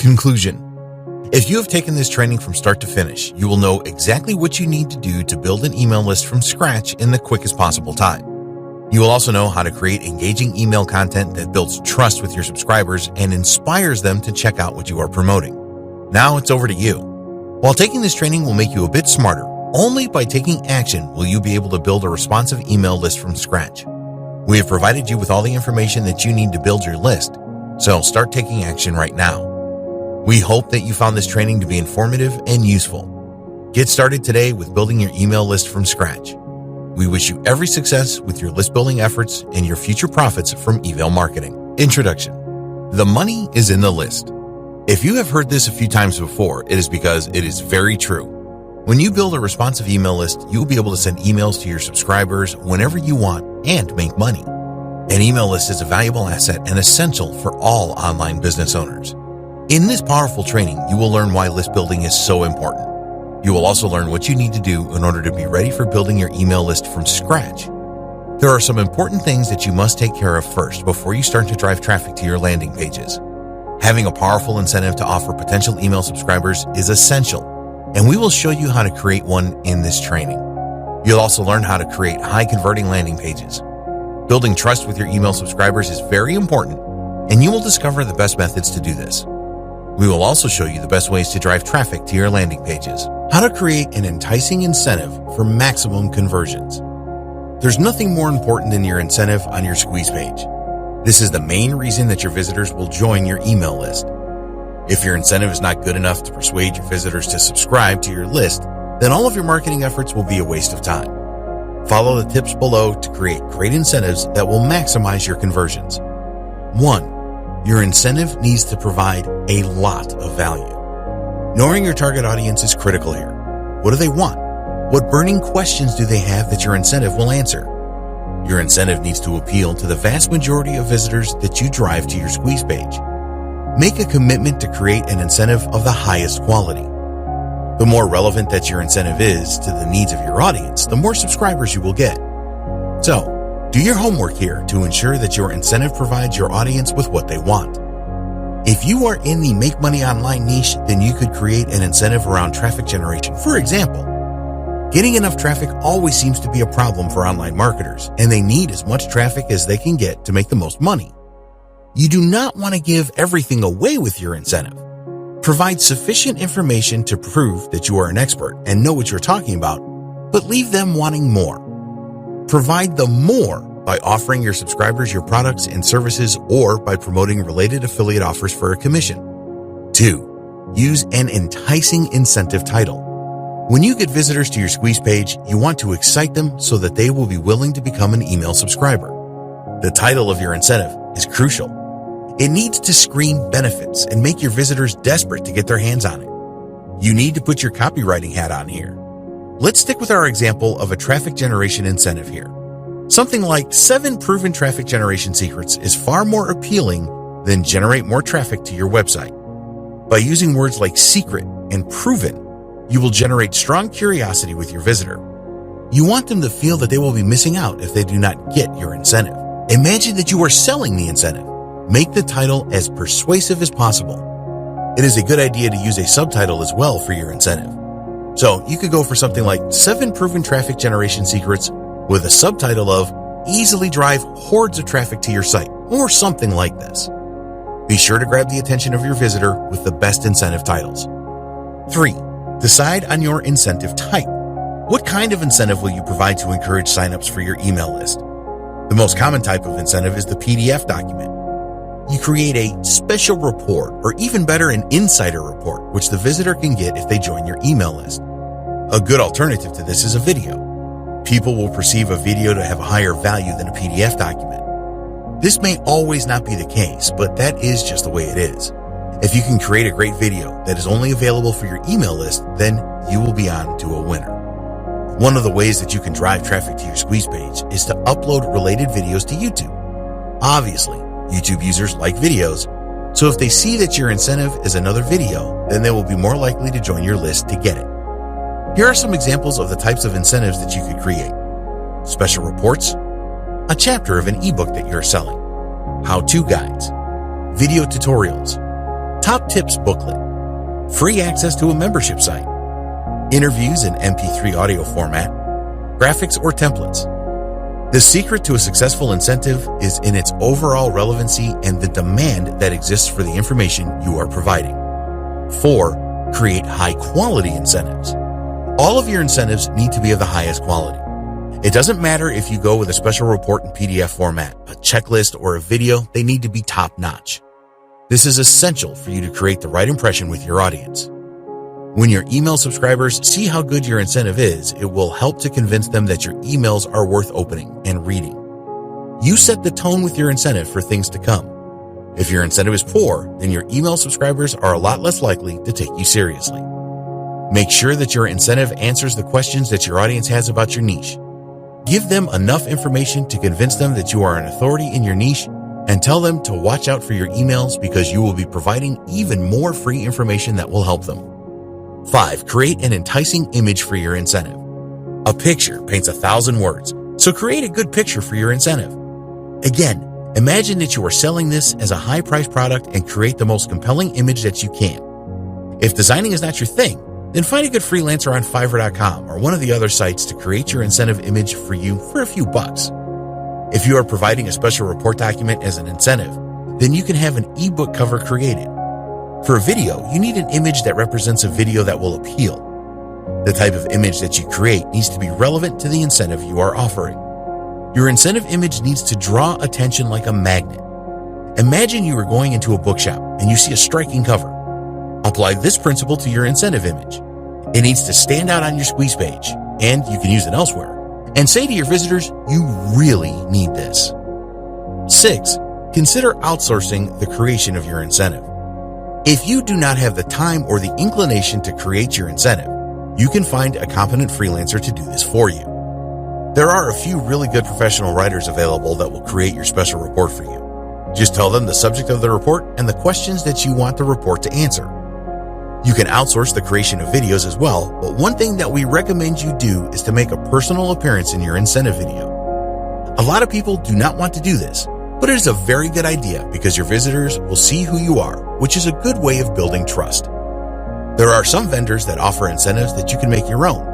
Conclusion. If you have taken this training from start to finish, you will know exactly what you need to do to build an email list from scratch in the quickest possible time. You will also know how to create engaging email content that builds trust with your subscribers and inspires them to check out what you are promoting. Now it's over to you. While taking this training will make you a bit smarter, only by taking action will you be able to build a responsive email list from scratch. We have provided you with all the information that you need to build your list, so start taking action right now. We hope that you found this training to be informative and useful. Get started today with building your email list from scratch. We wish you every success with your list building efforts and your future profits from email marketing. Introduction. The money is in the list. If you have heard this a few times before, it is because it is very true. When you build a responsive email list, you will be able to send emails to your subscribers whenever you want and make money. An email list is a valuable asset and essential for all online business owners. In this powerful training, you will learn why list building is so important. You will also learn what you need to do in order to be ready for building your email list from scratch. There are some important things that you must take care of first before you start to drive traffic to your landing pages. Having a powerful incentive to offer potential email subscribers is essential, and we will show you how to create one in this training. You'll also learn how to create high-converting landing pages. Building trust with your email subscribers is very important, and you will discover the best methods to do this. We will also show you the best ways to drive traffic to your landing pages. How to create an enticing incentive for maximum conversions. There's nothing more important than your incentive on your squeeze page. This is the main reason that your visitors will join your email list. If your incentive is not good enough to persuade your visitors to subscribe to your list, then all of your marketing efforts will be a waste of time. Follow the tips below to create great incentives that will maximize your conversions. 1. Your incentive needs to provide a lot of value. Knowing your target audience is critical here. What do they want? What burning questions do they have that your incentive will answer? Your incentive needs to appeal to the vast majority of visitors that you drive to your squeeze page. Make a commitment to create an incentive of the highest quality. The more relevant that your incentive is to the needs of your audience, the more subscribers you will get. So, do your homework here to ensure that your incentive provides your audience with what they want. If you are in the make money online niche, then you could create an incentive around traffic generation. For example, getting enough traffic always seems to be a problem for online marketers, and they need as much traffic as they can get to make the most money. You do not want to give everything away with your incentive. Provide sufficient information to prove that you are an expert and know what you're talking about, but leave them wanting more. Provide the more by offering your subscribers your products and services or by promoting related affiliate offers for a commission. 2. Use an enticing incentive title. When you get visitors to your squeeze page, you want to excite them so that they will be willing to become an email subscriber. The title of your incentive is crucial. It needs to scream benefits and make your visitors desperate to get their hands on it. You need to put your copywriting hat on here. Let's stick with our example of a traffic generation incentive here. Something like 7 proven traffic generation secrets is far more appealing than generate more traffic to your website. By using words like secret and proven, you will generate strong curiosity with your visitor. You want them to feel that they will be missing out if they do not get your incentive. Imagine that you are selling the incentive. Make the title as persuasive as possible. It is a good idea to use a subtitle as well for your incentive. So you could go for something like 7 proven traffic generation secrets with a subtitle of easily drive hordes of traffic to your site or something like this. Be sure to grab the attention of your visitor with the best incentive titles. 3. Decide on your incentive type. What kind of incentive will you provide to encourage signups for your email list? The most common type of incentive is the PDF document. You create a special report, or even better, an insider report, which the visitor can get if they join your email list. A good alternative to this is a video. People will perceive a video to have a higher value than a PDF document. This may always not be the case, but that is just the way it is. If you can create a great video that is only available for your email list, then you will be on to a winner. One of the ways that you can drive traffic to your squeeze page is to upload related videos to YouTube. Obviously, YouTube users like videos, so if they see that your incentive is another video, then they will be more likely to join your list to get it. Here are some examples of the types of incentives that you could create. Special reports, a chapter of an ebook that you're selling, how-to guides, video tutorials, top tips booklet, free access to a membership site, interviews in MP3 audio format, graphics or templates. The secret to a successful incentive is in its overall relevancy and the demand that exists for the information you are providing. 4. Create high-quality incentives. All of your incentives need to be of the highest quality. It doesn't matter if you go with a special report in PDF format, a checklist, or a video, they need to be top-notch. This is essential for you to create the right impression with your audience. When your email subscribers see how good your incentive is, it will help to convince them that your emails are worth opening and reading. You set the tone with your incentive for things to come. If your incentive is poor, then your email subscribers are a lot less likely to take you seriously. Make sure that your incentive answers the questions that your audience has about your niche. Give them enough information to convince them that you are an authority in your niche, and tell them to watch out for your emails because you will be providing even more free information that will help them. 5. Create an enticing image for your incentive. A picture paints 1,000 words, so create a good picture for your incentive. Again, imagine that you are selling this as a high-priced product and create the most compelling image that you can. If designing is not your thing, then find a good freelancer on Fiverr.com or one of the other sites to create your incentive image for you for a few bucks. If you are providing a special report document as an incentive, then you can have an ebook cover created. For a video, you need an image that represents a video that will appeal. The type of image that you create needs to be relevant to the incentive you are offering. Your incentive image needs to draw attention like a magnet. Imagine you are going into a bookshop and you see a striking cover. Apply this principle to your incentive image. It needs to stand out on your squeeze page, and you can use it elsewhere, and say to your visitors, you really need this. 6. Consider outsourcing the creation of your incentive. If you do not have the time or the inclination to create your incentive, you can find a competent freelancer to do this for you. There are a few really good professional writers available that will create your special report for you. Just tell them the subject of the report and the questions that you want the report to answer. You can outsource the creation of videos as well, but one thing that we recommend you do is to make a personal appearance in your incentive video. A lot of people do not want to do this, but it is a very good idea because your visitors will see who you are, which is a good way of building trust. There are some vendors that offer incentives that you can make your own.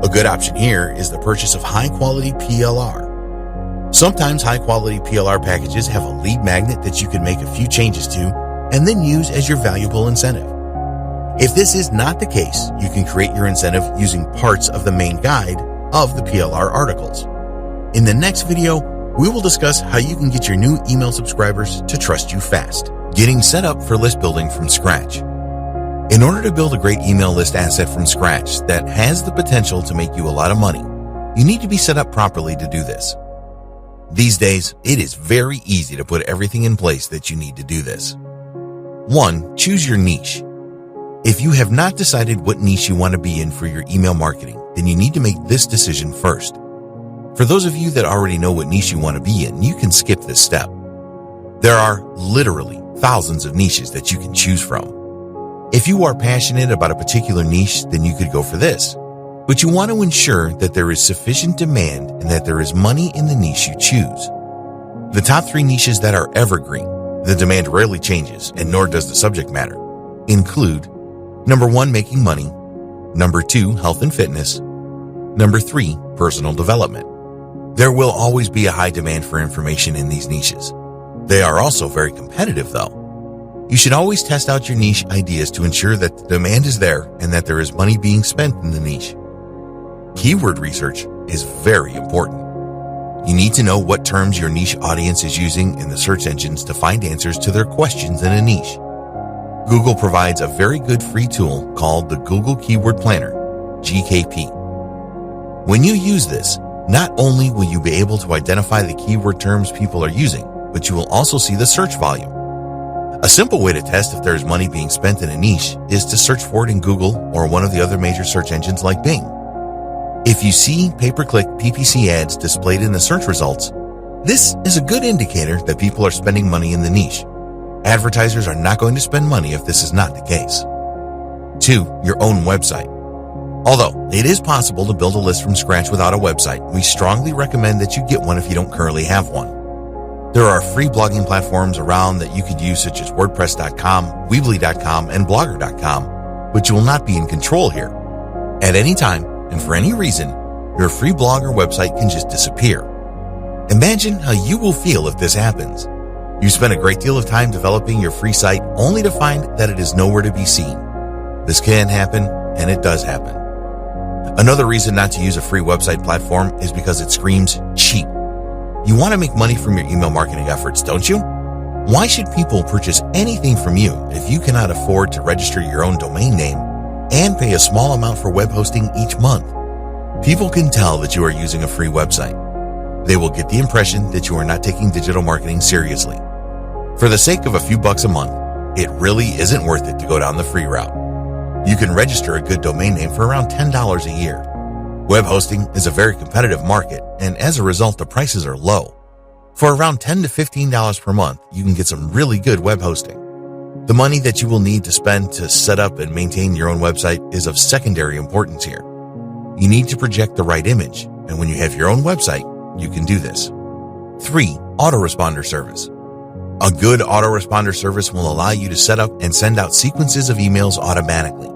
A good option here is the purchase of high-quality PLR. Sometimes high-quality PLR packages have a lead magnet that you can make a few changes to and then use as your valuable incentive. If this is not the case, you can create your incentive using parts of the main guide of the PLR articles. In the next video, we will discuss how you can get your new email subscribers to trust you fast. Getting set up for list building from scratch. In order to build a great email list asset from scratch that has the potential to make you a lot of money, you need to be set up properly to do this. These days, it is very easy to put everything in place that you need to do this. 1. Choose your niche. If you have not decided what niche you want to be in for your email marketing, then you need to make this decision first. For those of you that already know what niche you want to be in, you can skip this step. There are literally thousands of niches that you can choose from. If you are passionate about a particular niche, then you could go for this. But you want to ensure that there is sufficient demand and that there is money in the niche you choose. The top 3 niches that are evergreen, the demand rarely changes, and nor does the subject matter, include Number 1, making money. Number 2, health and fitness. Number 3, personal development. There will always be a high demand for information in these niches. They are also very competitive though. You should always test out your niche ideas to ensure that the demand is there and that there is money being spent in the niche. Keyword research is very important. You need to know what terms your niche audience is using in the search engines to find answers to their questions in a niche. Google provides a very good free tool called the Google Keyword Planner, GKP. When you use this, not only will you be able to identify the keyword terms people are using, but you will also see the search volume. A simple way to test if there is money being spent in a niche is to search for it in Google or one of the other major search engines like Bing. If you see pay-per-click PPC ads displayed in the search results, this is a good indicator that people are spending money in the niche. Advertisers are not going to spend money if this is not the case. 2. Your own website. Although it is possible to build a list from scratch without a website, we strongly recommend that you get one if you don't currently have one. There are free blogging platforms around that you could use, such as WordPress.com, Weebly.com, and Blogger.com, but you will not be in control here. At any time, and for any reason, your free blog or website can just disappear. Imagine how you will feel if this happens. You spend a great deal of time developing your free site only to find that it is nowhere to be seen. This can happen, and it does happen. Another reason not to use a free website platform is because it screams cheap. You want to make money from your email marketing efforts, don't you? Why should people purchase anything from you if you cannot afford to register your own domain name and pay a small amount for web hosting each month? People can tell that you are using a free website. They will get the impression that you are not taking digital marketing seriously. For the sake of a few bucks a month, it really isn't worth it to go down the free route. You can register a good domain name for around $10 a year. Web hosting is a very competitive market, and as a result, the prices are low. For around $10 to $15 per month, you can get some really good web hosting. The money that you will need to spend to set up and maintain your own website is of secondary importance here. You need to project the right image, and when you have your own website, you can do this. 3. Autoresponder service. A good autoresponder service will allow you to set up and send out sequences of emails automatically.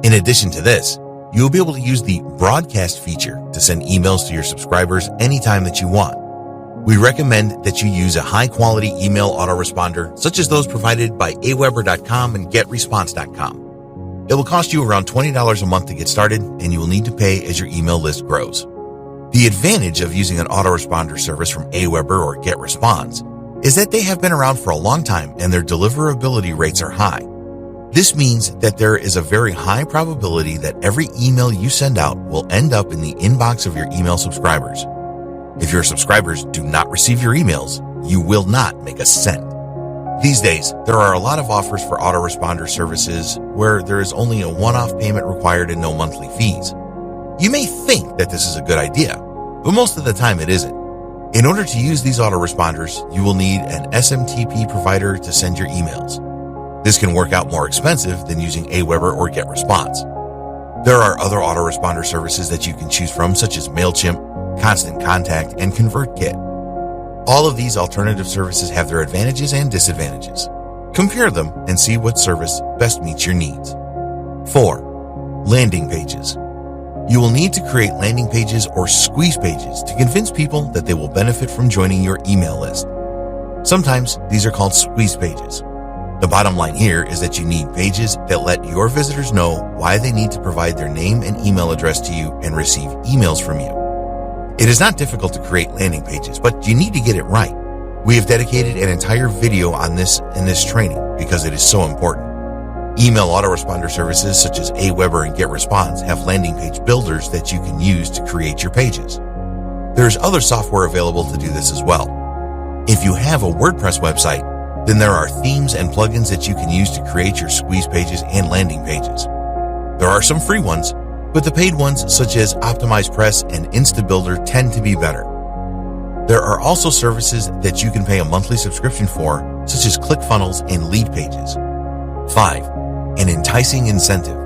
In addition to this, you will be able to use the broadcast feature to send emails to your subscribers anytime that you want. We recommend that you use a high-quality email autoresponder, such as those provided by Aweber.com and GetResponse.com. It will cost you around $20 a month to get started, and you will need to pay as your email list grows. The advantage of using an autoresponder service from Aweber or GetResponse is that they have been around for a long time and their deliverability rates are high. This means that there is a very high probability that every email you send out will end up in the inbox of your email subscribers. If your subscribers do not receive your emails, you will not make a cent. These days, there are a lot of offers for autoresponder services where there is only a one-off payment required and no monthly fees. You may think that this is a good idea, but most of the time it isn't. In order to use these autoresponders, you will need an SMTP provider to send your emails. This can work out more expensive than using Aweber or GetResponse. There are other autoresponder services that you can choose from, such as MailChimp, Constant Contact, and ConvertKit. All of these alternative services have their advantages and disadvantages. Compare them and see what service best meets your needs. 4. Landing pages. You will need to create landing pages or squeeze pages to convince people that they will benefit from joining your email list. Sometimes these are called squeeze pages. The bottom line here is that you need pages that let your visitors know why they need to provide their name and email address to you and receive emails from you. It is not difficult to create landing pages, but you need to get it right. We have dedicated an entire video on this in this training because it is so important. Email autoresponder services such as Aweber and GetResponse have landing page builders that you can use to create your pages. There's other software available to do this as well. If you have a WordPress website, then there are themes and plugins that you can use to create your squeeze pages and landing pages. There are some free ones, but the paid ones such as OptimizePress and InstaBuilder tend to be better. There are also services that you can pay a monthly subscription for, such as ClickFunnels and Leadpages. 5. An enticing incentive.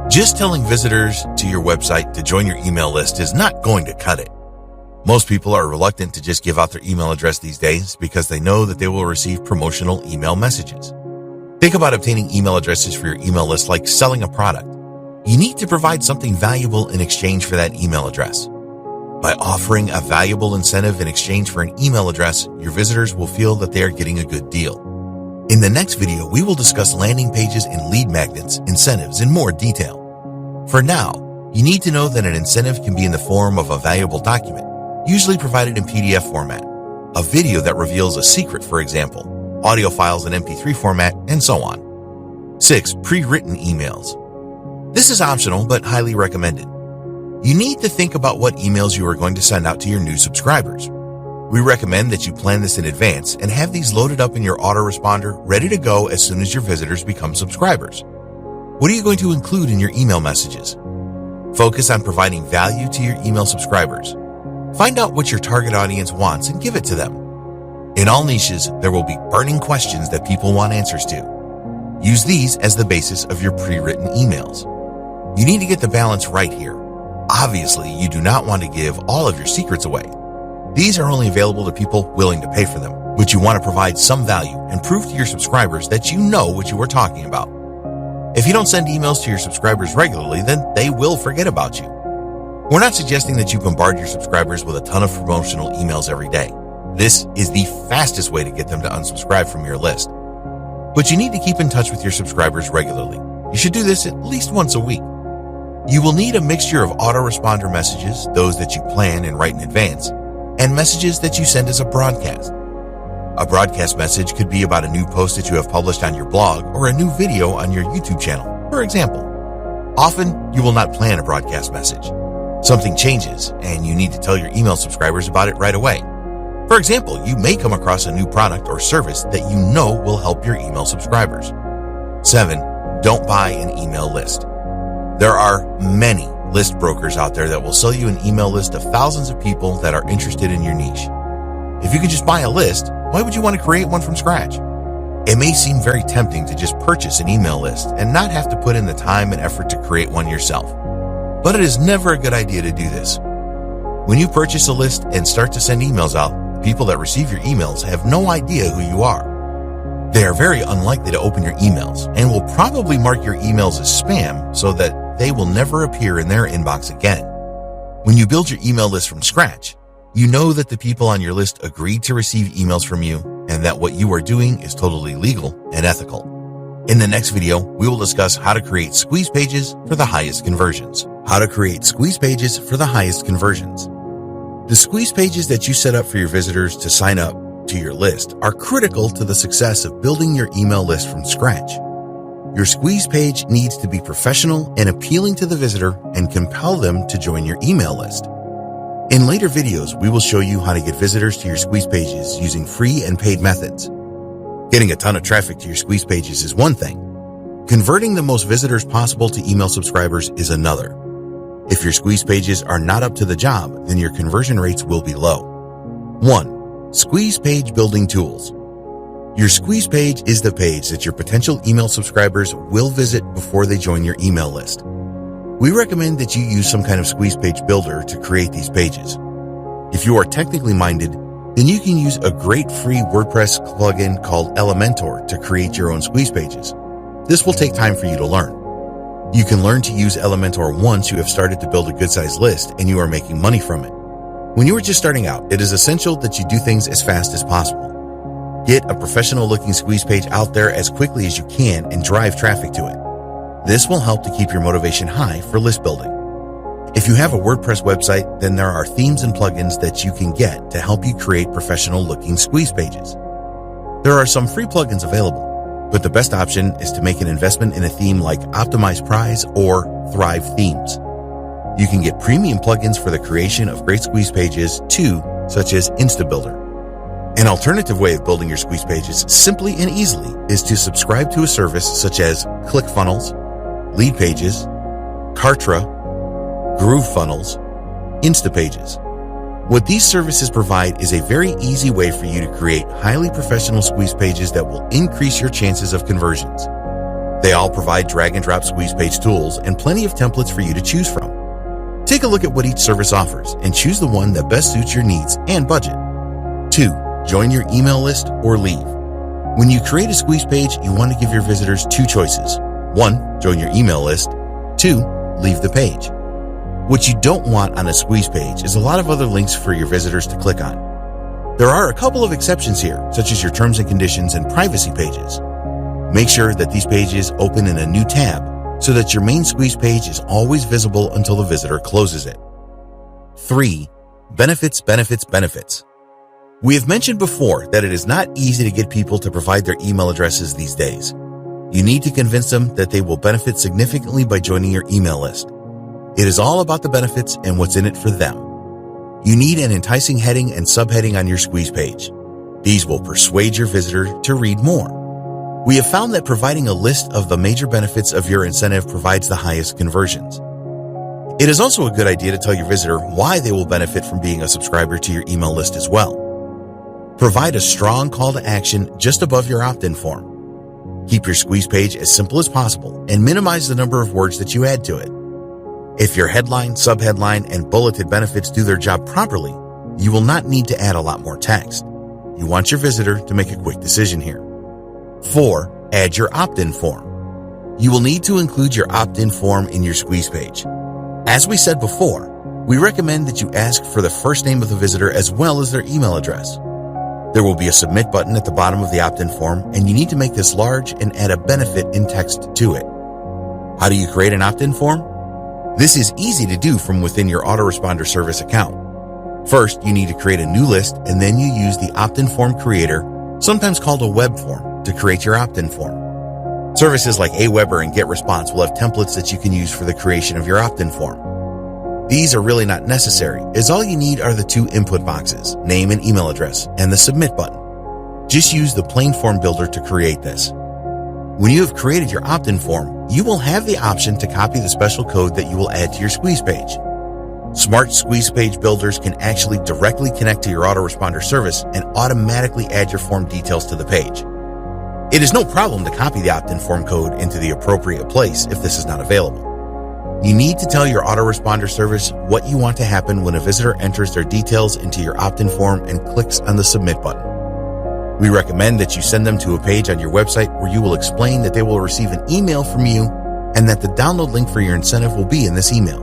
Just telling visitors to your website to join your email list is not going to cut it. Most people are reluctant to just give out their email address these days because they know that they will receive promotional email messages. Think about obtaining email addresses for your email list like selling a product. You need to provide something valuable in exchange for that email address. By offering a valuable incentive in exchange for an email address, your visitors will feel that they are getting a good deal. In the next video, we will discuss landing pages and lead magnets, incentives in more detail. For now, you need to know that an incentive can be in the form of a valuable document, usually provided in PDF format, a video that reveals a secret, for example, audio files in MP3 format, and so on. 6. Pre-written emails. This is optional, but highly recommended. You need to think about what emails you are going to send out to your new subscribers. We recommend that you plan this in advance and have these loaded up in your autoresponder ready to go as soon as your visitors become subscribers. What are you going to include in your email messages? Focus on providing value to your email subscribers. Find out what your target audience wants and give it to them. In all niches, there will be burning questions that people want answers to. Use these as the basis of your pre-written emails. You need to get the balance right here. Obviously, you do not want to give all of your secrets away. These are only available to people willing to pay for them, but you want to provide some value and prove to your subscribers that you know what you are talking about. If you don't send emails to your subscribers regularly, then they will forget about you. We're not suggesting that you bombard your subscribers with a ton of promotional emails every day. This is the fastest way to get them to unsubscribe from your list. But you need to keep in touch with your subscribers regularly. You should do this at least once a week. You will need a mixture of autoresponder messages, those that you plan and write in advance, and messages that you send as a broadcast. A broadcast message could be about a new post that you have published on your blog or a new video on your YouTube channel, for example. Often, you will not plan a broadcast message. Something changes, and you need to tell your email subscribers about it right away. For example, you may come across a new product or service that you know will help your email subscribers. 7. Don't buy an email list. There are many list brokers out there that will sell you an email list of thousands of people that are interested in your niche. If you can just buy a list, why would you want to create one from scratch? It may seem very tempting to just purchase an email list and not have to put in the time and effort to create one yourself. But it is never a good idea to do this. When you purchase a list and start to send emails out, people that receive your emails have no idea who you are. They are very unlikely to open your emails and will probably mark your emails as spam so that they will never appear in their inbox again. When you build your email list from scratch, you know that the people on your list agreed to receive emails from you and that what you are doing is totally legal and ethical. In the next video, we will discuss how to create squeeze pages for the highest conversions. How to create squeeze pages for the highest conversions. The squeeze pages that you set up for your visitors to sign up to your list are critical to the success of building your email list from scratch. Your squeeze page needs to be professional and appealing to the visitor and compel them to join your email list. In later videos, we will show you how to get visitors to your squeeze pages using free and paid methods. Getting a ton of traffic to your squeeze pages is one thing. Converting the most visitors possible to email subscribers is another. If your squeeze pages are not up to the job, then your conversion rates will be low. 1. Squeeze page building tools. Your squeeze page is the page that your potential email subscribers will visit before they join your email list. We recommend that you use some kind of squeeze page builder to create these pages. If you are technically minded, then you can use a great free WordPress plugin called Elementor to create your own squeeze pages. This will take time for you to learn. You can learn to use Elementor once you have started to build a good-sized list and you are making money from it. When you are just starting out, it is essential that you do things as fast as possible. Get a professional-looking squeeze page out there as quickly as you can and drive traffic to it. This will help to keep your motivation high for list building. If you have a WordPress website, then there are themes and plugins that you can get to help you create professional-looking squeeze pages. There are some free plugins available, but the best option is to make an investment in a theme like OptimizePrize or Thrive Themes. You can get premium plugins for the creation of great squeeze pages too, such as InstaBuilder. An alternative way of building your squeeze pages simply and easily is to subscribe to a service such as ClickFunnels, Leadpages, Kartra, GrooveFunnels, Instapages. What these services provide is a very easy way for you to create highly professional squeeze pages that will increase your chances of conversions. They all provide drag and drop squeeze page tools and plenty of templates for you to choose from. Take a look at what each service offers and choose the one that best suits your needs and budget. 2. Join your email list or leave. When you create a squeeze page, you want to give your visitors two choices. 1. Join your email list. 2. Leave the page. What you don't want on a squeeze page is a lot of other links for your visitors to click on. There are a couple of exceptions here, such as your terms and conditions and privacy pages. Make sure that these pages open in a new tab so that your main squeeze page is always visible until the visitor closes it. 3. Benefits, benefits, benefits. We have mentioned before that it is not easy to get people to provide their email addresses these days. You need to convince them that they will benefit significantly by joining your email list. It is all about the benefits and what's in it for them. You need an enticing heading and subheading on your squeeze page. These will persuade your visitor to read more. We have found that providing a list of the major benefits of your incentive provides the highest conversions. It is also a good idea to tell your visitor why they will benefit from being a subscriber to your email list as well. Provide a strong call to action just above your opt-in form. Keep your squeeze page as simple as possible and minimize the number of words that you add to it. If your headline, subheadline, and bulleted benefits do their job properly, you will not need to add a lot more text. You want your visitor to make a quick decision here. 4. Add your opt-in form. You will need to include your opt-in form in your squeeze page. As we said before, we recommend that you ask for the first name of the visitor as well as their email address. There will be a submit button at the bottom of the opt-in form, and you need to make this large and add a benefit in text to it. How do you create an opt-in form? This is easy to do from within your autoresponder service account. First, you need to create a new list, and then you use the opt-in form creator, sometimes called a web form, to create your opt-in form. Services like Aweber and GetResponse will have templates that you can use for the creation of your opt-in form. These are really not necessary, as all you need are the 2 input boxes, name and email address, and the submit button. Just use the plain form builder to create this. When you have created your opt-in form, you will have the option to copy the special code that you will add to your squeeze page. Smart squeeze page builders can actually directly connect to your autoresponder service and automatically add your form details to the page. It is no problem to copy the opt-in form code into the appropriate place if this is not available. You need to tell your autoresponder service what you want to happen when a visitor enters their details into your opt-in form and clicks on the submit button. We recommend that you send them to a page on your website where you will explain that they will receive an email from you and that the download link for your incentive will be in this email.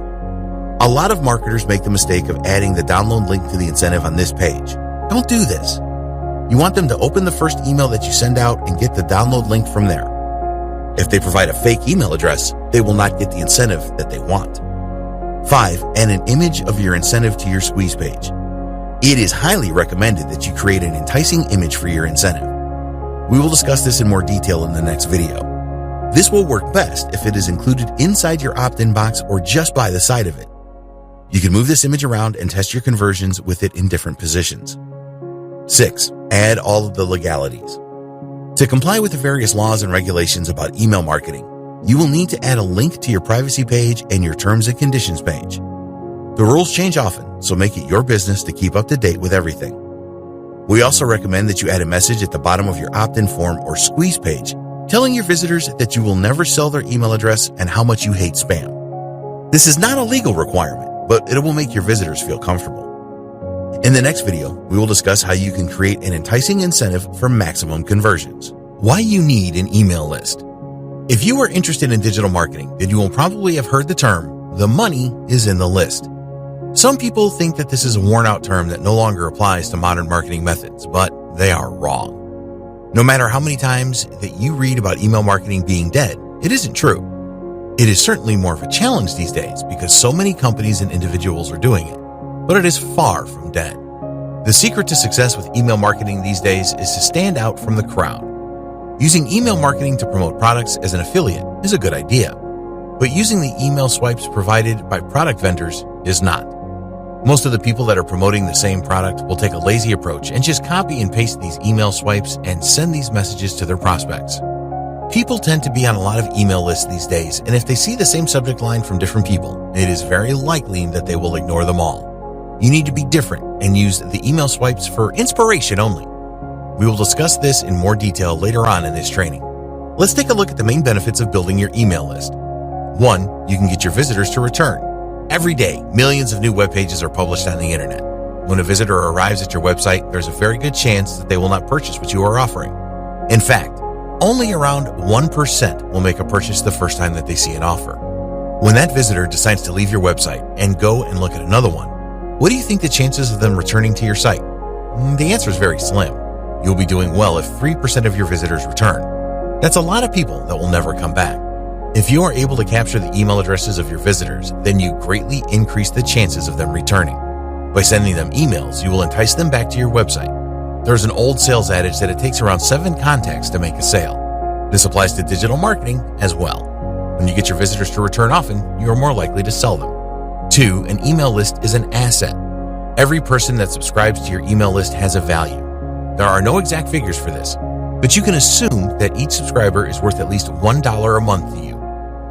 A lot of marketers make the mistake of adding the download link to the incentive on this page. Don't do this. You want them to open the first email that you send out and get the download link from there. If they provide a fake email address, they will not get the incentive that they want. 5. Add an image of your incentive to your squeeze page. It is highly recommended that you create an enticing image for your incentive. We will discuss this in more detail in the next video. This will work best if it is included inside your opt-in box or just by the side of it. You can move this image around and test your conversions with it in different positions. 6. Add all of the legalities. To comply with the various laws and regulations about email marketing, you will need to add a link to your privacy page and your terms and conditions page. The rules change often, so make it your business to keep up to date with everything. We also recommend that you add a message at the bottom of your opt-in form or squeeze page telling your visitors that you will never sell their email address and how much you hate spam. This is not a legal requirement, but it will make your visitors feel comfortable. In the next video, we will discuss how you can create an enticing incentive for maximum conversions. Why you need an email list. If you are interested in digital marketing, then you will probably have heard the term, the money is in the list. Some people think that this is a worn-out term that no longer applies to modern marketing methods, but they are wrong. No matter how many times that you read about email marketing being dead, it isn't true. It is certainly more of a challenge these days because so many companies and individuals are doing it, but it is far from dead. The secret to success with email marketing these days is to stand out from the crowd. Using email marketing to promote products as an affiliate is a good idea, but using the email swipes provided by product vendors is not. Most of the people that are promoting the same product will take a lazy approach and just copy and paste these email swipes and send these messages to their prospects. People tend to be on a lot of email lists these days, and if they see the same subject line from different people, it is very likely that they will ignore them all. You need to be different and use the email swipes for inspiration only. We will discuss this in more detail later on in this training. Let's take a look at the main benefits of building your email list. 1. You can get your visitors to return. Every day, millions of new web pages are published on the internet. When a visitor arrives at your website, there's a very good chance that they will not purchase what you are offering. In fact, only around 1% will make a purchase the first time that they see an offer. When that visitor decides to leave your website and go and look at another one, what do you think the chances of them returning to your site? The answer is very slim. You'll be doing well if 3% of your visitors return. That's a lot of people that will never come back. If you are able to capture the email addresses of your visitors, then you greatly increase the chances of them returning. By sending them emails, you will entice them back to your website. There's an old sales adage that it takes around 7 contacts to make a sale. This applies to digital marketing as well. When you get your visitors to return often, you are more likely to sell them. 2. An email list is an asset. Every person that subscribes to your email list has a value. There are no exact figures for this, but you can assume that each subscriber is worth at least $1 a month to you.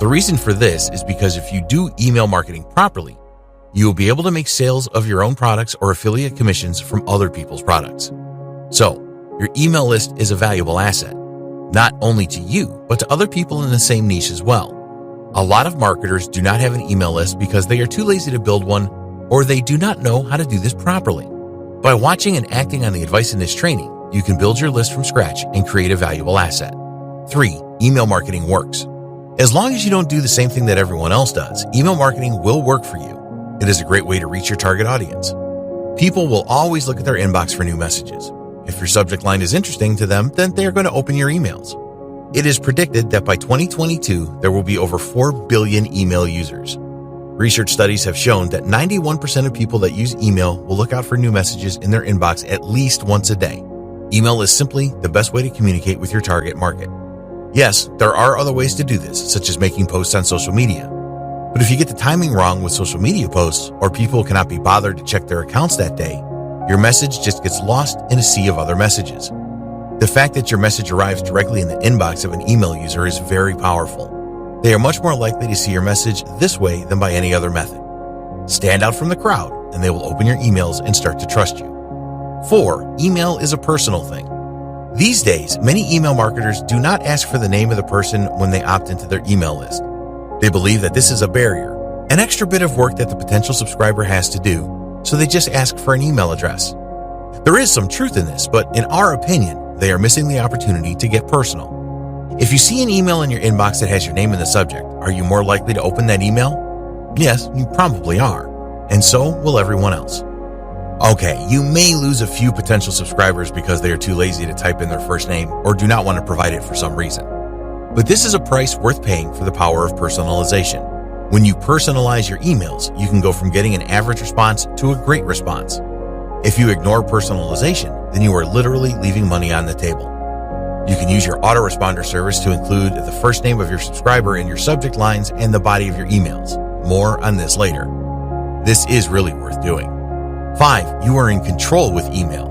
The reason for this is because if you do email marketing properly, you will be able to make sales of your own products or affiliate commissions from other people's products. So, your email list is a valuable asset, not only to you, but to other people in the same niche as well. A lot of marketers do not have an email list because they are too lazy to build one, or they do not know how to do this properly. By watching and acting on the advice in this training, you can build your list from scratch and create a valuable asset. 3. Email marketing works. As long as you don't do the same thing that everyone else does, email marketing will work for you. It is a great way to reach your target audience. People will always look at their inbox for new messages. If your subject line is interesting to them, then they are going to open your emails. It is predicted that by 2022, there will be over 4 billion email users. Research studies have shown that 91% of people that use email will look out for new messages in their inbox at least once a day. Email is simply the best way to communicate with your target market. Yes, there are other ways to do this, such as making posts on social media. But if you get the timing wrong with social media posts, or people cannot be bothered to check their accounts that day, your message just gets lost in a sea of other messages. The fact that your message arrives directly in the inbox of an email user is very powerful. They are much more likely to see your message this way than by any other method. Stand out from the crowd, and they will open your emails and start to trust you. 4. Email is a personal thing. These days, many email marketers do not ask for the name of the person when they opt into their email list. They believe that this is a barrier, an extra bit of work that the potential subscriber has to do, so they just ask for an email address. There is some truth in this, but in our opinion, they are missing the opportunity to get personal. If you see an email in your inbox that has your name in the subject, are you more likely to open that email? Yes, you probably are, and so will everyone else. Okay, you may lose a few potential subscribers because they are too lazy to type in their first name or do not want to provide it for some reason. But this is a price worth paying for the power of personalization. When you personalize your emails, you can go from getting an average response to a great response. If you ignore personalization, then you are literally leaving money on the table. You can use your autoresponder service to include the first name of your subscriber in your subject lines and the body of your emails. More on this later. This is really worth doing. 5. You are in control with email.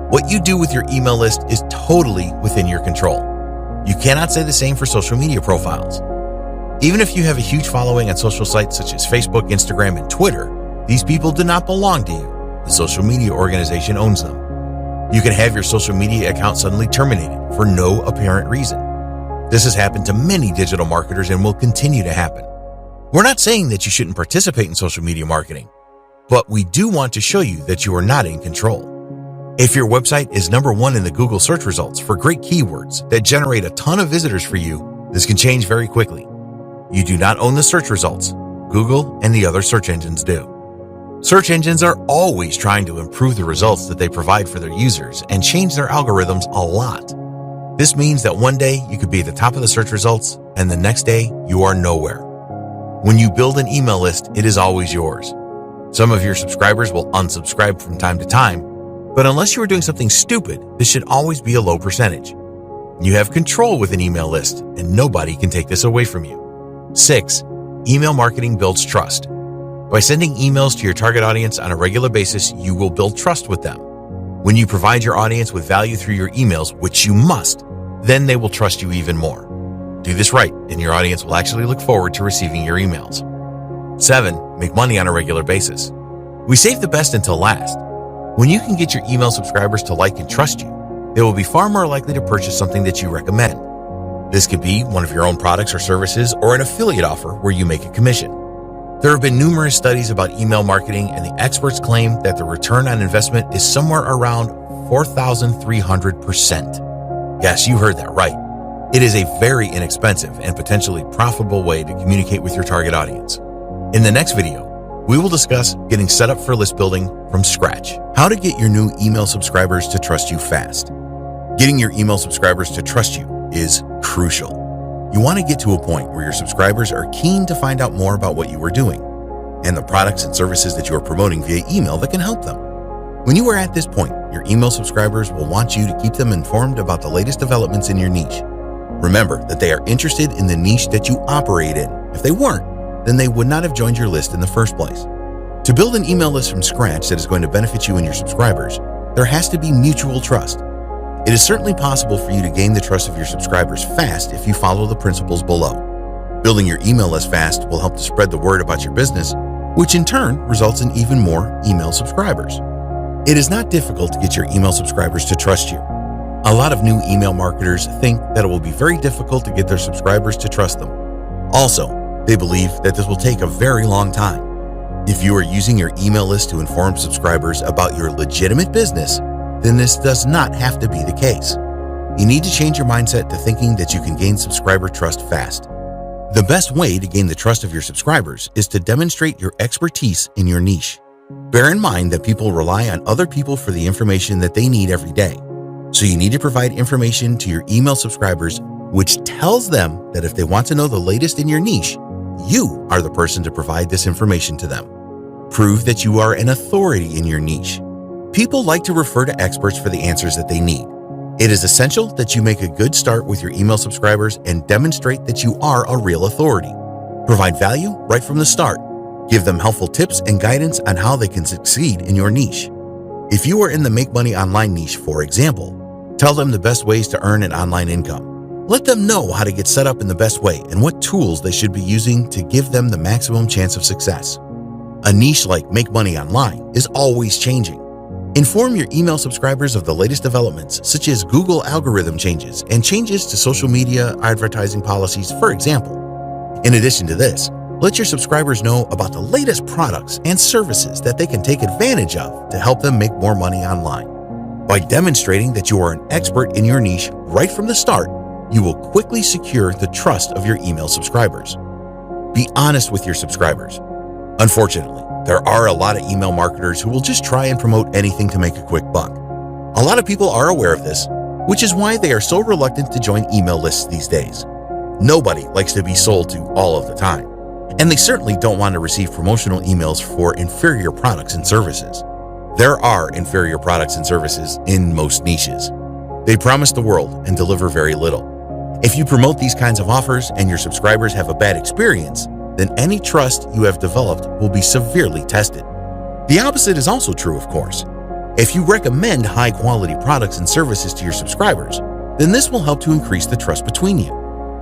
What you do with your email list is totally within your control. You cannot say the same for social media profiles. Even if you have a huge following on social sites such as Facebook, Instagram, and Twitter, these people do not belong to you. The social media organization owns them. You can have your social media account suddenly terminated for no apparent reason. This has happened to many digital marketers and will continue to happen. We're not saying that you shouldn't participate in social media marketing, but we do want to show you that you are not in control. If your website is number 1 in the Google search results for great keywords that generate a ton of visitors for you, this can change very quickly. You do not own the search results. Google and the other search engines do. Search engines are always trying to improve the results that they provide for their users and change their algorithms a lot. This means that one day you could be at the top of the search results and the next day you are nowhere. When you build an email list, it is always yours. Some of your subscribers will unsubscribe from time to time, but unless you are doing something stupid, this should always be a low percentage. You have control with an email list, and nobody can take this away from you. 6. Email marketing builds trust. By sending emails to your target audience on a regular basis, you will build trust with them. When you provide your audience with value through your emails, which you must, then they will trust you even more. Do this right, and your audience will actually look forward to receiving your emails. 7. Make money on a regular basis. We save the best until last. When you can get your email subscribers to like and trust you, they will be far more likely to purchase something that you recommend. This could be one of your own products or services or an affiliate offer where you make a commission. There have been numerous studies about email marketing, and the experts claim that the return on investment is somewhere around 4,300%. Yes, you heard that right. It is a very inexpensive and potentially profitable way to communicate with your target audience. In the next video, we will discuss getting set up for list building from scratch. How to get your new email subscribers to trust you fast. Getting your email subscribers to trust you is crucial. You want to get to a point where your subscribers are keen to find out more about what you are doing and the products and services that you are promoting via email that can help them. When you are at this point, your email subscribers will want you to keep them informed about the latest developments in your niche. Remember that they are interested in the niche that you operate in. If they weren't, then they would not have joined your list in the first place. To build an email list from scratch that is going to benefit you and your subscribers, there has to be mutual trust. It is certainly possible for you to gain the trust of your subscribers fast if you follow the principles below. Building your email list fast will help to spread the word about your business, which in turn results in even more email subscribers. It is not difficult to get your email subscribers to trust you. A lot of new email marketers think that it will be very difficult to get their subscribers to trust them. Also, they believe that this will take a very long time. If you are using your email list to inform subscribers about your legitimate business, then this does not have to be the case. You need to change your mindset to thinking that you can gain subscriber trust fast. The best way to gain the trust of your subscribers is to demonstrate your expertise in your niche. Bear in mind that people rely on other people for the information that they need every day. So you need to provide information to your email subscribers which tells them that if they want to know the latest in your niche, you are the person to provide this information to them. Prove that you are an authority in your niche. People like to refer to experts for the answers that they need. It is essential that you make a good start with your email subscribers and demonstrate that you are a real authority. Provide value right from the start. Give them helpful tips and guidance on how they can succeed in your niche. If you are in the make money online niche, for example, tell them the best ways to earn an online income. Let them know how to get set up in the best way and what tools they should be using to give them the maximum chance of success. A niche like make money online is always changing. Inform your email subscribers of the latest developments, such as Google algorithm changes and changes to social media advertising policies, for example. In addition to this, let your subscribers know about the latest products and services that they can take advantage of to help them make more money online. By demonstrating that you are an expert in your niche right from the start, you will quickly secure the trust of your email subscribers. Be honest with your subscribers. Unfortunately, there are a lot of email marketers who will just try and promote anything to make a quick buck. A lot of people are aware of this, which is why they are so reluctant to join email lists these days. Nobody likes to be sold to all of the time, and they certainly don't want to receive promotional emails for inferior products and services. There are inferior products and services in most niches. They promise the world and deliver very little. If you promote these kinds of offers and your subscribers have a bad experience, then any trust you have developed will be severely tested. The opposite is also true, of course. If you recommend high-quality products and services to your subscribers, then this will help to increase the trust between you.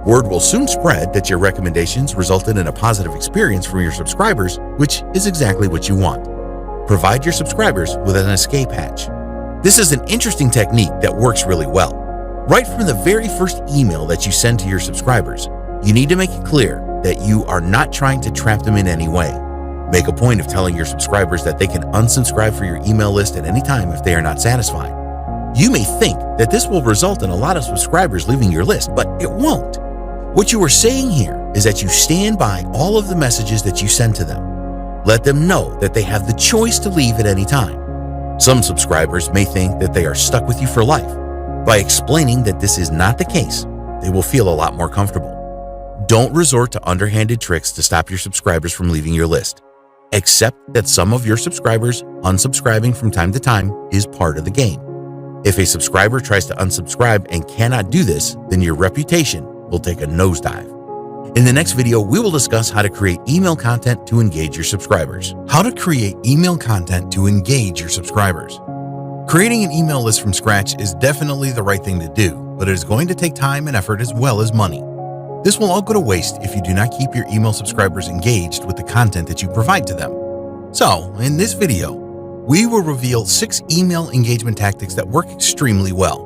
Word will soon spread that your recommendations resulted in a positive experience from your subscribers, which is exactly what you want. Provide your subscribers with an escape hatch. This is an interesting technique that works really well. Right from the very first email that you send to your subscribers, you need to make it clear that you are not trying to trap them in any way. Make a point of telling your subscribers that they can unsubscribe for your email list at any time if they are not satisfied. You may think that this will result in a lot of subscribers leaving your list, but it won't. What you are saying here is that you stand by all of the messages that you send to them. Let them know that they have the choice to leave at any time. Some subscribers may think that they are stuck with you for life. By explaining that this is not the case, they will feel a lot more comfortable. Don't resort to underhanded tricks to stop your subscribers from leaving your list. Accept that some of your subscribers unsubscribing from time to time is part of the game. If a subscriber tries to unsubscribe and cannot do this, then your reputation will take a nosedive. In the next video, we will discuss how to create email content to engage your subscribers. How to create email content to engage your subscribers. Creating an email list from scratch is definitely the right thing to do, but it is going to take time and effort as well as money. This will all go to waste if you do not keep your email subscribers engaged with the content that you provide to them. So, in this video, we will reveal 6 email engagement tactics that work extremely well.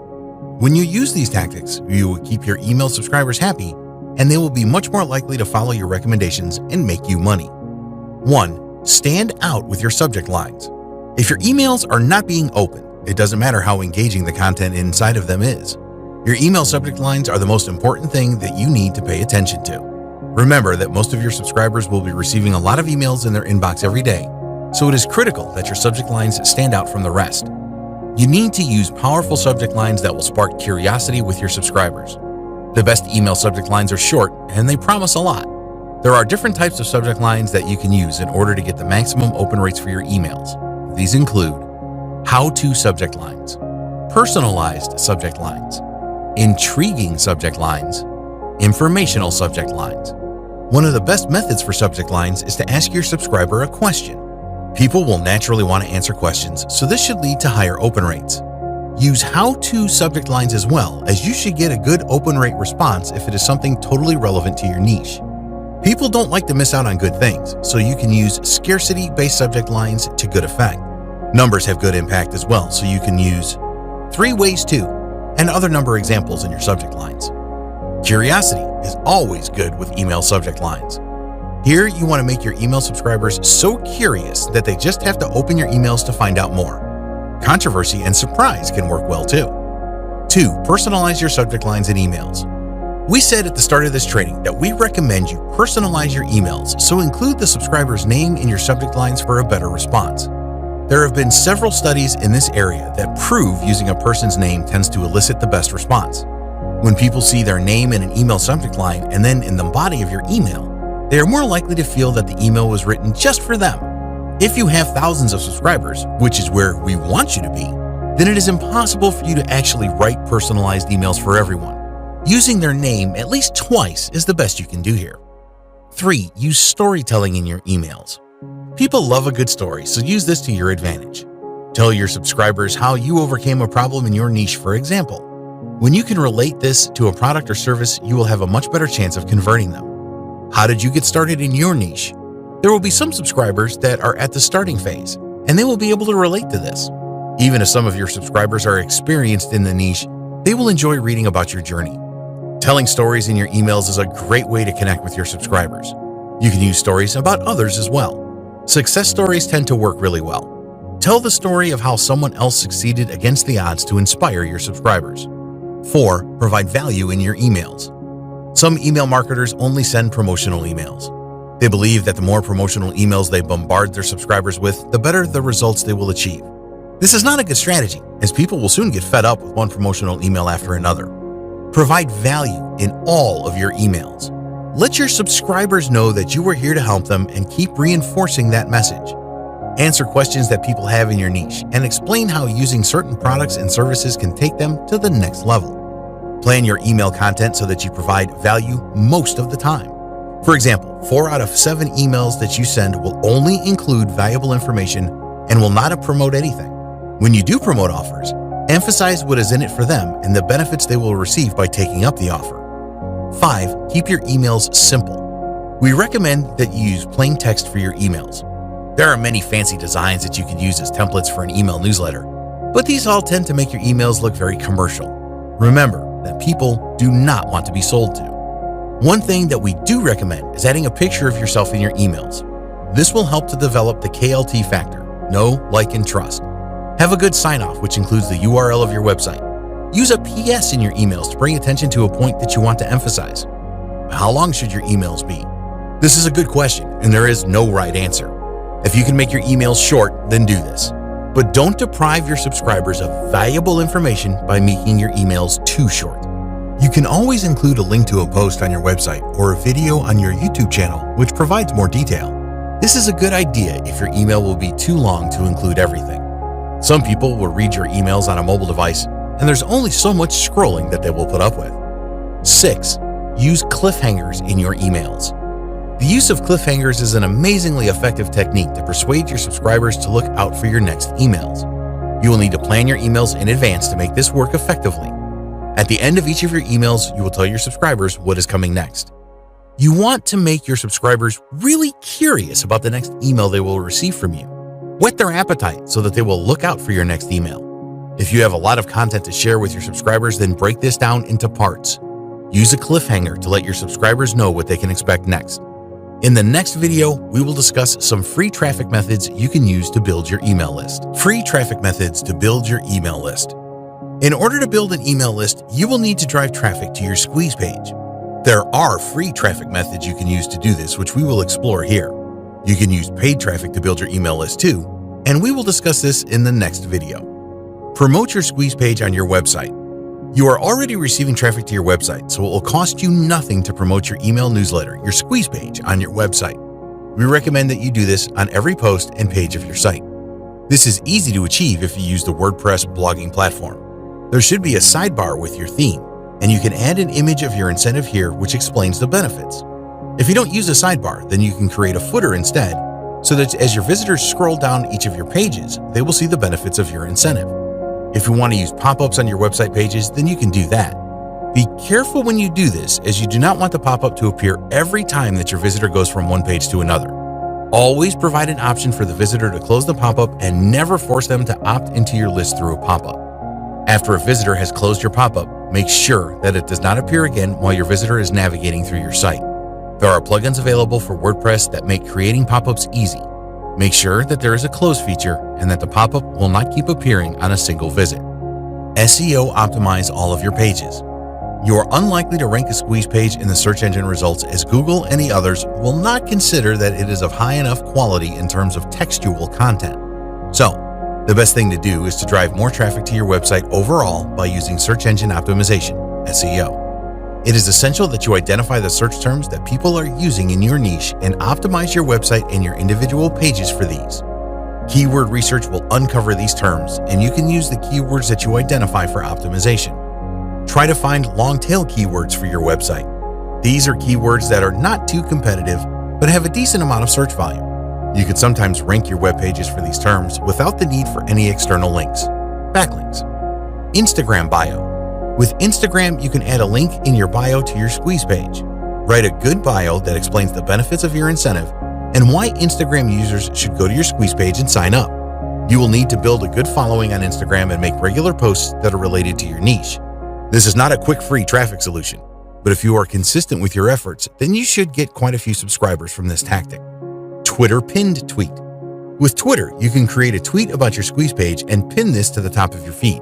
When you use these tactics, you will keep your email subscribers happy, and they will be much more likely to follow your recommendations and make you money. 1. Stand out with your subject lines. If your emails are not being opened, it doesn't matter how engaging the content inside of them is. Your email subject lines are the most important thing that you need to pay attention to. Remember that most of your subscribers will be receiving a lot of emails in their inbox every day, so it is critical that your subject lines stand out from the rest. You need to use powerful subject lines that will spark curiosity with your subscribers. The best email subject lines are short and they promise a lot. There are different types of subject lines that you can use in order to get the maximum open rates for your emails. These include how-to subject lines, personalized subject lines, intriguing subject lines, informational subject lines. One of the best methods for subject lines is to ask your subscriber a question. People will naturally want to answer questions, so this should lead to higher open rates. Use how-to subject lines as well, as you should get a good open rate response if it is something totally relevant to your niche. People don't like to miss out on good things, so you can use scarcity-based subject lines to good effect. Numbers have good impact as well, so you can use 3 ways to and other number examples in your subject lines. Curiosity is always good with email subject lines. Here, you want to make your email subscribers so curious that they just have to open your emails to find out more. Controversy and surprise can work well too. 2. Personalize your subject lines in emails. We said at the start of this training that we recommend you personalize your emails, so include the subscriber's name in your subject lines for a better response. There have been several studies in this area that prove using a person's name tends to elicit the best response. When people see their name in an email subject line and then in the body of your email, they are more likely to feel that the email was written just for them. If you have thousands of subscribers, which is where we want you to be, then it is impossible for you to actually write personalized emails for everyone. Using their name at least twice is the best you can do here. 3. Use storytelling in your emails. People love a good story, so use this to your advantage. Tell your subscribers how you overcame a problem in your niche, for example. When you can relate this to a product or service, you will have a much better chance of converting them. How did you get started in your niche? There will be some subscribers that are at the starting phase, and they will be able to relate to this. Even if some of your subscribers are experienced in the niche, they will enjoy reading about your journey. Telling stories in your emails is a great way to connect with your subscribers. You can use stories about others as well. Success stories tend to work really well. Tell the story of how someone else succeeded against the odds to inspire your subscribers. 4. Provide value in your emails. Some email marketers only send promotional emails. They believe that the more promotional emails they bombard their subscribers with, the better the results they will achieve. This is not a good strategy, as people will soon get fed up with one promotional email after another. Provide value in all of your emails. Let your subscribers know that you are here to help them and keep reinforcing that message. Answer questions that people have in your niche and explain how using certain products and services can take them to the next level. Plan your email content so that you provide value most of the time. For example, 4 out of 7 emails that you send will only include valuable information and will not promote anything. When you do promote offers, emphasize what is in it for them and the benefits they will receive by taking up the offer. 5. Keep your emails simple. We recommend that you use plain text for your emails. There are many fancy designs that you can use as templates for an email newsletter, but these all tend to make your emails look very commercial. Remember that people do not want to be sold to. One thing that we do recommend is adding a picture of yourself in your emails. This will help to develop the KLT factor, know, like, and trust. Have a good sign-off, which includes the URL of your website. Use a PS in your emails to bring attention to a point that you want to emphasize. How long should your emails be? This is a good question, and there is no right answer. If you can make your emails short, then do this. But don't deprive your subscribers of valuable information by making your emails too short. You can always include a link to a post on your website or a video on your YouTube channel, which provides more detail. This is a good idea if your email will be too long to include everything. Some people will read your emails on a mobile device, and there's only so much scrolling that they will put up with. 6. Use cliffhangers in your emails. The use of cliffhangers is an amazingly effective technique to persuade your subscribers to look out for your next emails. You will need to plan your emails in advance to make this work effectively. At the end of each of your emails, you will tell your subscribers what is coming next. You want to make your subscribers really curious about the next email they will receive from you. Whet their appetite so that they will look out for your next email. If you have a lot of content to share with your subscribers, then break this down into parts. Use a cliffhanger to let your subscribers know what they can expect next. In the next video, we will discuss some free traffic methods you can use to build your email list. Free traffic methods to build your email list. In order to build an email list, you will need to drive traffic to your squeeze page. There are free traffic methods you can use to do this, which we will explore here. You can use paid traffic to build your email list too, and we will discuss this in the next video. Promote your squeeze page on your website. You are already receiving traffic to your website, so it will cost you nothing to promote your email newsletter, your squeeze page, on your website. We recommend that you do this on every post and page of your site. This is easy to achieve if you use the WordPress blogging platform. There should be a sidebar with your theme, and you can add an image of your incentive here which explains the benefits. If you don't use a sidebar, then you can create a footer instead, so that as your visitors scroll down each of your pages, they will see the benefits of your incentive. If you want to use pop-ups on your website pages, then you can do that. Be careful when you do this, as you do not want the pop-up to appear every time that your visitor goes from one page to another. Always provide an option for the visitor to close the pop-up and never force them to opt into your list through a pop-up. After a visitor has closed your pop-up, make sure that it does not appear again while your visitor is navigating through your site. There are plugins available for WordPress that make creating pop-ups easy. Make sure that there is a close feature and that the pop-up will not keep appearing on a single visit. SEO optimize all of your pages. You are unlikely to rank a squeeze page in the search engine results, as Google and the others will not consider that it is of high enough quality in terms of textual content. So, the best thing to do is to drive more traffic to your website overall by using search engine optimization, SEO. It is essential that you identify the search terms that people are using in your niche and optimize your website and your individual pages for these. Keyword research will uncover these terms, and you can use the keywords that you identify for optimization. Try to find long-tail keywords for your website. These are keywords that are not too competitive, but have a decent amount of search volume. You can sometimes rank your web pages for these terms without the need for any external links. Backlinks. Instagram bio. With Instagram, you can add a link in your bio to your squeeze page. Write a good bio that explains the benefits of your incentive and why Instagram users should go to your squeeze page and sign up. You will need to build a good following on Instagram and make regular posts that are related to your niche. This is not a quick free traffic solution, but if you are consistent with your efforts, then you should get quite a few subscribers from this tactic. Twitter pinned tweet. With Twitter, you can create a tweet about your squeeze page and pin this to the top of your feed.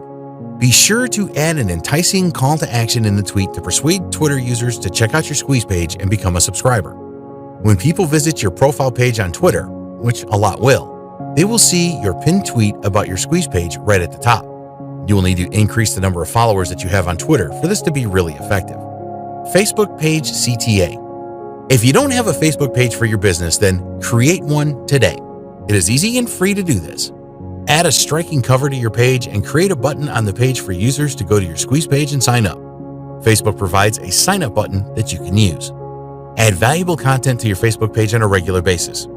Be sure to add an enticing call to action in the tweet to persuade Twitter users to check out your squeeze page and become a subscriber. When people visit your profile page on Twitter, which a lot will, they will see your pinned tweet about your squeeze page right at the top. You will need to increase the number of followers that you have on Twitter for this to be really effective. Facebook page CTA. If you don't have a Facebook page for your business, then create one today. It is easy and free to do this. Add a striking cover to your page and create a button on the page for users to go to your squeeze page and sign up. Facebook provides a sign up button that you can use. Add valuable content to your Facebook page on a regular basis.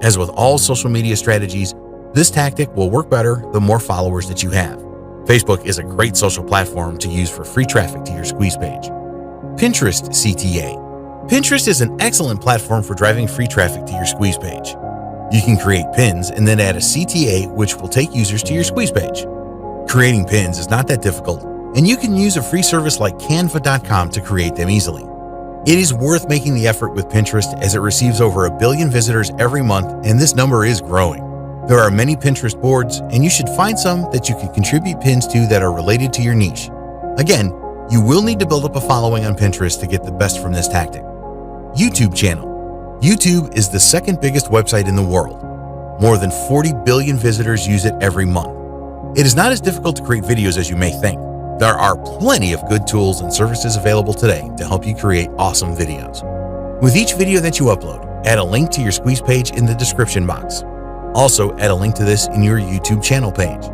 As with all social media strategies, this tactic will work better the more followers that you have. Facebook is a great social platform to use for free traffic to your squeeze page. Pinterest CTA. Pinterest is an excellent platform for driving free traffic to your squeeze page. You can create pins and then add a CTA which will take users to your squeeze page. Creating pins is not that difficult, and you can use a free service like Canva.com to create them easily. It is worth making the effort with Pinterest, as it receives over 1 billion visitors every month, and this number is growing. There are many Pinterest boards, and you should find some that you can contribute pins to that are related to your niche. Again, you will need to build up a following on Pinterest to get the best from this tactic. YouTube channel. YouTube is the second biggest website in the world. More than 40 billion visitors use it every month. It is not as difficult to create videos as you may think. There are plenty of good tools and services available today to help you create awesome videos. With each video that you upload, add a link to your squeeze page in the description box. Also, add a link to this in your YouTube channel page.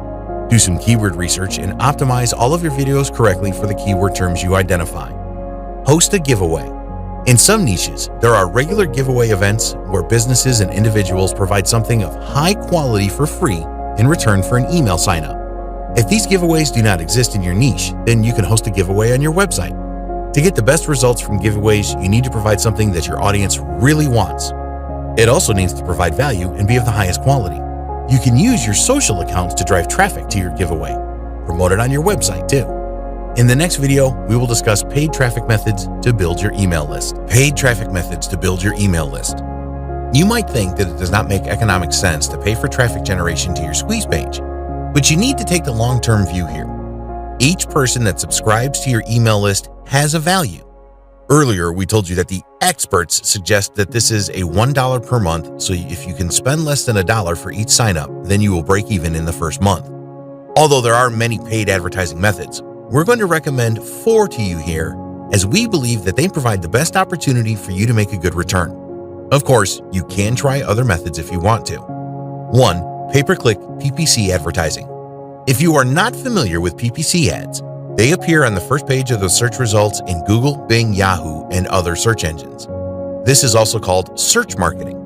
Do some keyword research and optimize all of your videos correctly for the keyword terms you identify. Host a giveaway. In some niches, there are regular giveaway events where businesses and individuals provide something of high quality for free in return for an email sign-up. If these giveaways do not exist in your niche, then you can host a giveaway on your website. To get the best results from giveaways, you need to provide something that your audience really wants. It also needs to provide value and be of the highest quality. You can use your social accounts to drive traffic to your giveaway. Promote it on your website too. In the next video, we will discuss paid traffic methods to build your email list. Paid traffic methods to build your email list. You might think that it does not make economic sense to pay for traffic generation to your squeeze page, but you need to take the long-term view here. Each person that subscribes to your email list has a value. Earlier, we told you that the experts suggest that this is a $1 per month, so if you can spend less than $1 for each sign-up, then you will break even in the first month. Although there are many paid advertising methods, we're going to recommend 4 to you here, as we believe that they provide the best opportunity for you to make a good return. Of course, you can try other methods if you want to. 1. Pay-per-click PPC advertising. If you are not familiar with PPC ads, they appear on the first page of the search results in Google, Bing, Yahoo, and other search engines. This is also called search marketing.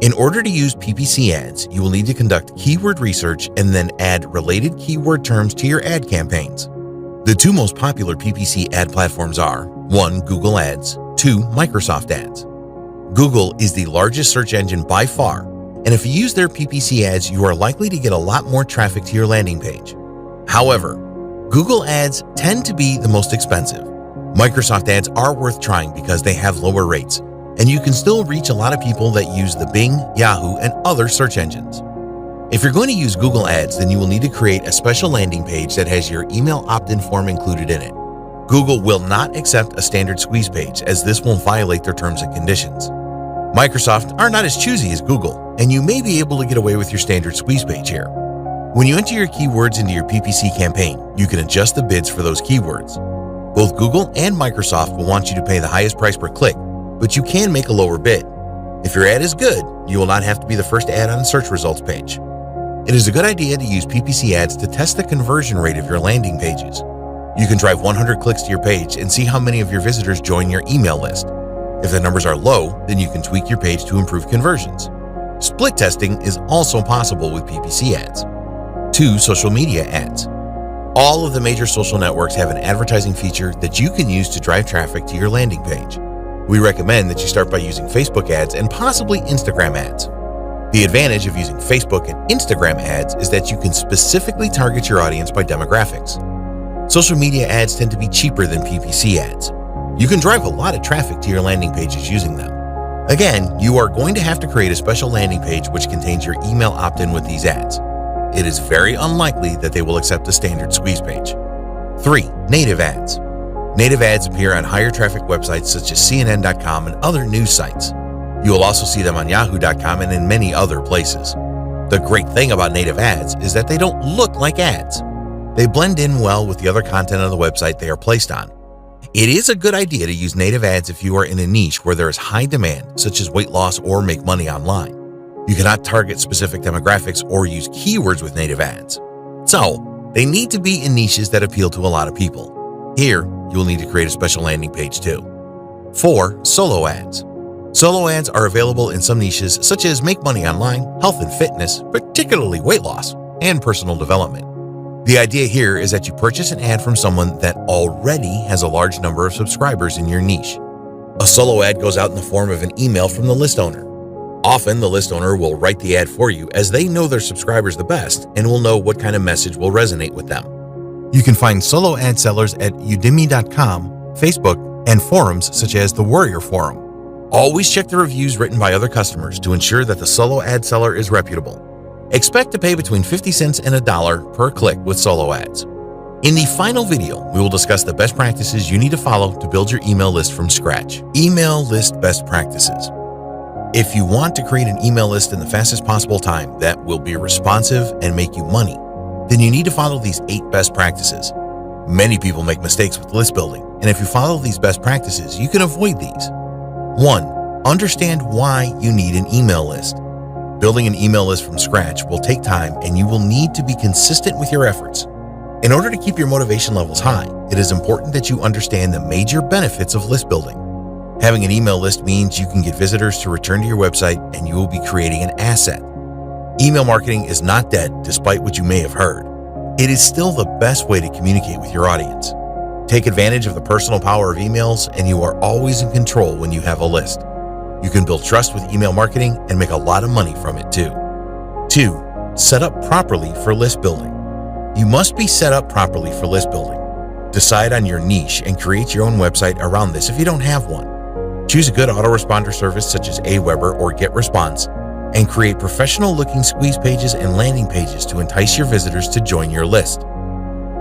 In order to use PPC ads, you will need to conduct keyword research and then add related keyword terms to your ad campaigns. The 2 most popular PPC ad platforms are 1. Google Ads, 2. Microsoft Ads. Google is the largest search engine by far, and if you use their PPC ads, you are likely to get a lot more traffic to your landing page. However, Google Ads tend to be the most expensive. Microsoft Ads are worth trying because they have lower rates. and you can still reach a lot of people that use the Bing, Yahoo, and other search engines. If you're going to use Google Ads, then you will need to create a special landing page that has your email opt-in form included in it. Google will not accept a standard squeeze page, as this will violate their terms and conditions. Microsoft are not as choosy as Google, and you may be able to get away with your standard squeeze page here. When you enter your keywords into your PPC campaign, you can adjust the bids for those keywords. Both Google and Microsoft will want you to pay the highest price per click, but you can make a lower bid. If your ad is good, you will not have to be the first ad on the search results page. It is a good idea to use PPC ads to test the conversion rate of your landing pages. You can drive 100 clicks to your page and see how many of your visitors join your email list. If the numbers are low, then you can tweak your page to improve conversions. Split testing is also possible with PPC ads. 2. Social media ads. All of the major social networks have an advertising feature that you can use to drive traffic to your landing page. We recommend that you start by using Facebook ads and possibly Instagram ads. The advantage of using Facebook and Instagram ads is that you can specifically target your audience by demographics. Social media ads tend to be cheaper than PPC ads. You can drive a lot of traffic to your landing pages using them. Again, you are going to have to create a special landing page which contains your email opt-in with these ads. It is very unlikely that they will accept a standard squeeze page. 3. Native ads. Native ads appear on higher traffic websites such as CNN.com and other news sites. You will also see them on Yahoo.com and in many other places. The great thing about native ads is that they don't look like ads. They blend in well with the other content on the website they are placed on. It is a good idea to use native ads if you are in a niche where there is high demand, such as weight loss or make money online. You cannot target specific demographics or use keywords with native ads. So, they need to be in niches that appeal to a lot of people. Here, you will need to create a special landing page too. 4. Solo ads. Solo ads are available in some niches such as make money online, health and fitness, particularly weight loss, and personal development. The idea here is that you purchase an ad from someone that already has a large number of subscribers in your niche. A solo ad goes out in the form of an email from the list owner. Often, the list owner will write the ad for you as they know their subscribers the best and will know what kind of message will resonate with them. You can find solo ad sellers at Udemy.com, Facebook, and forums such as the Warrior Forum. Always check the reviews written by other customers to ensure that the solo ad seller is reputable. Expect to pay between 50 cents and $1 per click with solo ads. In the final video, we will discuss the best practices you need to follow to build your email list from scratch. Email list best practices. If you want to create an email list in the fastest possible time that will be responsive and make you money, then you need to follow these 8 best practices. Many people make mistakes with list building, and if you follow these best practices, you can avoid these. 1. Understand why you need an email list. Building an email list from scratch will take time, and you will need to be consistent with your efforts. In order to keep your motivation levels high, it is important that you understand the major benefits of list building. Having an email list means you can get visitors to return to your website, and you will be creating an asset. Email marketing is not dead, despite what you may have heard. It is still the best way to communicate with your audience. Take advantage of the personal power of emails, and you are always in control when you have a list. You can build trust with email marketing and make a lot of money from it too. 2. Set up properly for list building. You must be set up properly for list building. Decide on your niche and create your own website around this if you don't have one. Choose a good autoresponder service such as Aweber or GetResponse, and create professional-looking squeeze pages and landing pages to entice your visitors to join your list.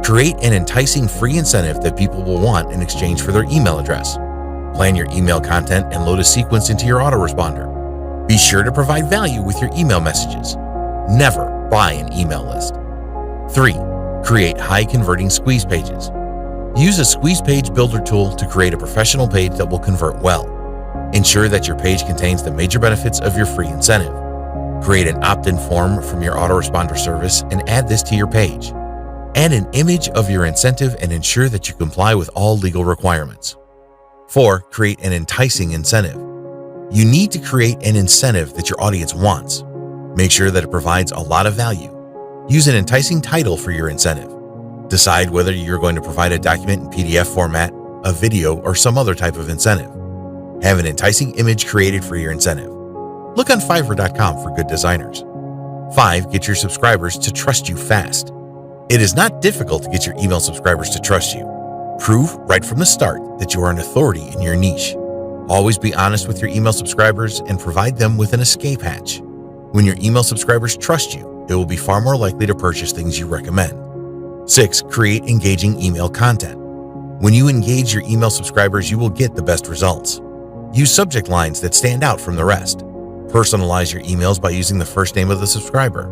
Create an enticing free incentive that people will want in exchange for their email address. Plan your email content and load a sequence into your autoresponder. Be sure to provide value with your email messages. Never buy an email list. 3. Create high-converting squeeze pages. Use a squeeze page builder tool to create a professional page that will convert well. Ensure that your page contains the major benefits of your free incentive. Create an opt-in form from your autoresponder service and add this to your page. Add an image of your incentive and ensure that you comply with all legal requirements. 4. Create an enticing incentive. You need to create an incentive that your audience wants. Make sure that it provides a lot of value. Use an enticing title for your incentive. Decide whether you're going to provide a document in PDF format, a video, or some other type of incentive. Have an enticing image created for your incentive. Look on Fiverr.com for good designers. 5. Get your subscribers to trust you fast. It is not difficult to get your email subscribers to trust you. Prove right from the start that you are an authority in your niche. Always be honest with your email subscribers and provide them with an escape hatch. When your email subscribers trust you, they will be far more likely to purchase things you recommend. 6. Create engaging email content. When you engage your email subscribers, you will get the best results. Use subject lines that stand out from the rest. Personalize your emails by using the first name of the subscriber.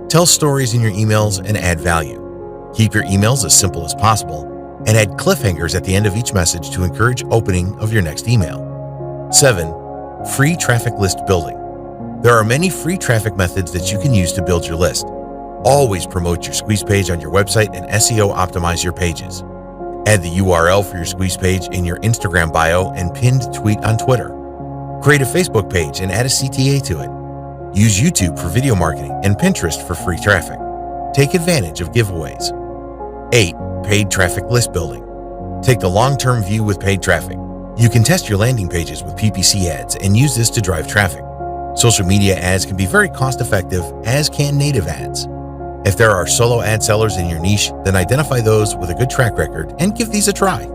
Tell stories in your emails and add value. Keep your emails as simple as possible and add cliffhangers at the end of each message to encourage opening of your next email. 7. Free traffic list building. There are many free traffic methods that you can use to build your list. Always promote your squeeze page on your website and SEO optimize your pages. Add the URL for your squeeze page in your Instagram bio and pinned tweet on Twitter. Create a Facebook page and add a CTA to it. Use YouTube for video marketing and Pinterest for free traffic. Take advantage of giveaways. 8. Paid traffic list building. Take the long-term view with paid traffic. You can test your landing pages with PPC ads and use this to drive traffic. Social media ads can be very cost-effective, as can native ads. If there are solo ad sellers in your niche, then identify those with a good track record and give these a try.